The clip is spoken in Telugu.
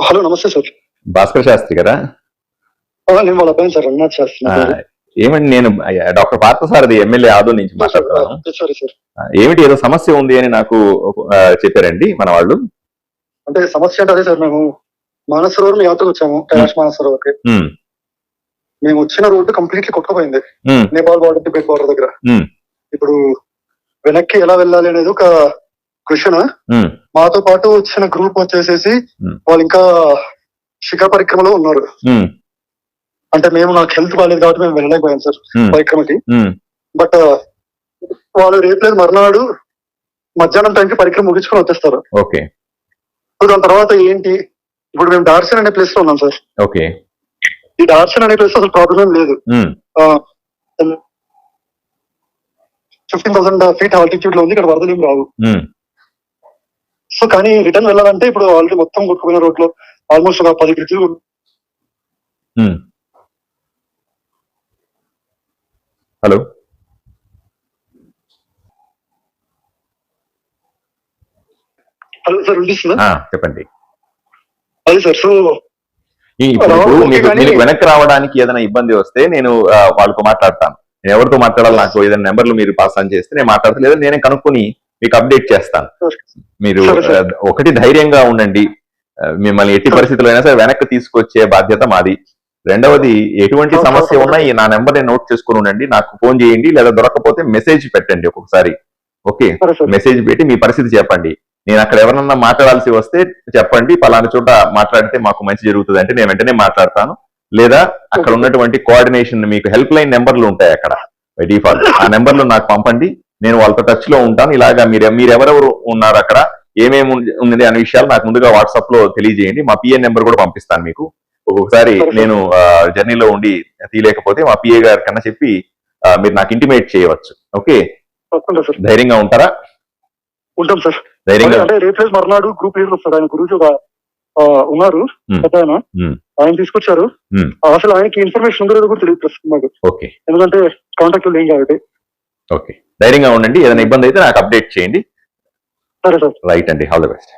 హలో నమస్తే సార్. భాస్కర్ శాస్త్రి కదా? నేను వాళ్ళ అబ్బాయిని సార్, రఘునాథ్ శాస్త్రి. ఏమండి, నేను డాక్టర్ పార్థసారథి ఎమ్మెల్యే ఆదోని నుంచి మాట్లాడుతున్నాను. సరే సార్. ఏమిటి, ఏదో సమస్య ఉంది అని నాకు చెప్పారండి మన వాళ్ళు. అంటే సమస్య అంటే అదే సార్, మేము మానసరోవర్ యాత్రకు వచ్చాము, కైలాష్ మానసరోవర్కి. మేము వచ్చిన రోడ్డు కంప్లీట్లీ కొట్టుకుపోయింది, నేపాల్ బార్డర్, టిబెట్ బార్డర్ దగ్గర. ఇప్పుడు వెనక్కి ఎలా వెళ్ళాలి అనేది ఒక క్వశ్చన్. మాతో పాటు వచ్చిన గ్రూప్ వచ్చేసేసి వాళ్ళు ఇంకా శిఖర పరిక్రమలో ఉన్నారు. అంటే నాకు హెల్త్ బాగాలేదు కాబట్టి మేము వెళ్ళలేకపోయాం సార్ పరిక్రమకి. బట్ వాళ్ళు రేపు లేదు మర్నాడు మధ్యాహ్నం టైంకి పరిక్రమ ముగించుకొని వచ్చేస్తారు. దాని తర్వాత ఏంటి, ఇప్పుడు మేము డార్సన్ అనే ప్లేస్ లో ఉన్నాం సార్. ఈ డార్సన్ అనే ప్లేస్ అసలు ప్రాబ్లం ఏం లేదు. 15,000 feet ఆల్టిట్యూడ్ లో ఉంది, ఇక్కడ వరదలు ఏం రావు. సో కానీ రిటర్న్ వెళ్ళాలంటే ఇప్పుడు ఆల్రెడీ మొత్తం కొట్టుకున్న రోడ్ లో ఆల్మోస్ట్ ఒక 10 బ్రిడ్జ్లు. హలో హలో సార్, వినిపిస్తుందా? చెప్పండి. అదే సార్, సో మీకు వెనక్కి రావడానికి ఏదైనా ఇబ్బంది వస్తే నేను వాళ్ళతో మాట్లాడతాను. నేను ఎవరితో మాట్లాడాలి, నాకు ఏదైనా నెంబర్లు మీరు పాస్ ఆన్ చేస్తే నేను మాట్లాడతాను, లేదా నేనే కనుక్కొని మీకు అప్డేట్ చేస్తాను. మీరు ఒకటి ధైర్యంగా ఉండండి, మిమ్మల్ని ఎట్టి పరిస్థితుల్లో అయినా సరే వెనక్కి తీసుకొచ్చే బాధ్యత మాది. రెండవది, ఎటువంటి సమస్య ఉన్నా నా నెంబర్ నేను నోట్ చేసుకుని ఉండండి, నాకు ఫోన్ చేయండి, లేదా దొరకకపోతే మెసేజ్ పెట్టండి ఒక్కొక్కసారి. ఓకే, మెసేజ్ పెట్టి మీ పరిస్థితి చెప్పండి. నేను అక్కడ ఎవరన్నా మాట్లాడాల్సి వస్తే చెప్పండి, పలానా చోట మాట్లాడితే మాకు మంచి జరుగుతుంది అంటే నేను వెంటనే మాట్లాడతాను. లేదా అక్కడ ఉన్నటువంటి కోఆర్డినేషన్, మీకు హెల్ప్ లైన్ నెంబర్లు ఉంటాయి అక్కడ బై డిఫాల్ట్, ఆ నెంబర్లు నాకు పంపండి, నేను వాళ్ళతో టచ్ లో ఉంటాను. ఇలాగా మీరెవరెవరు ఉన్నారు అక్కడ, ఏమేమి ఉంది అనే విషయాలు నాకు ముందుగా వాట్సాప్ లో తెలియజేయండి. మా పిఏ నెంబర్ కూడా పంపిస్తాను మీకు. ఒక్కొక్కసారి నేను జర్నీలో ఉండి తీయలేకపోతే మా పిఏ గారి కన్నా చెప్పి మీరు నాకు ఇంటిమేట్ చేయవచ్చు. ఓకే, ధైర్యంగా ఉంటారా? ఉంటాం సార్. ధైర్యంగా. అంటే రేపు మర్నాడు గ్రూప్ లీడర్ వస్తాడు, ఆయన గురించి ఉన్నారు, ఆయన తీసుకొచ్చారు. అసలు ఆయనకి ఇన్ఫర్మేషన్ ఉందో కూడా తెలియదు మాకు, ఎందుకంటే కాంటాక్ట్ ఏం కాబట్టి. ఓకే, ధైర్యంగా ఉండండి, ఏదైనా ఇబ్బంది అయితే నాకు అప్డేట్ చేయండి. సరే సార్. రైట్ అండి, ఆల్ ది బెస్ట్.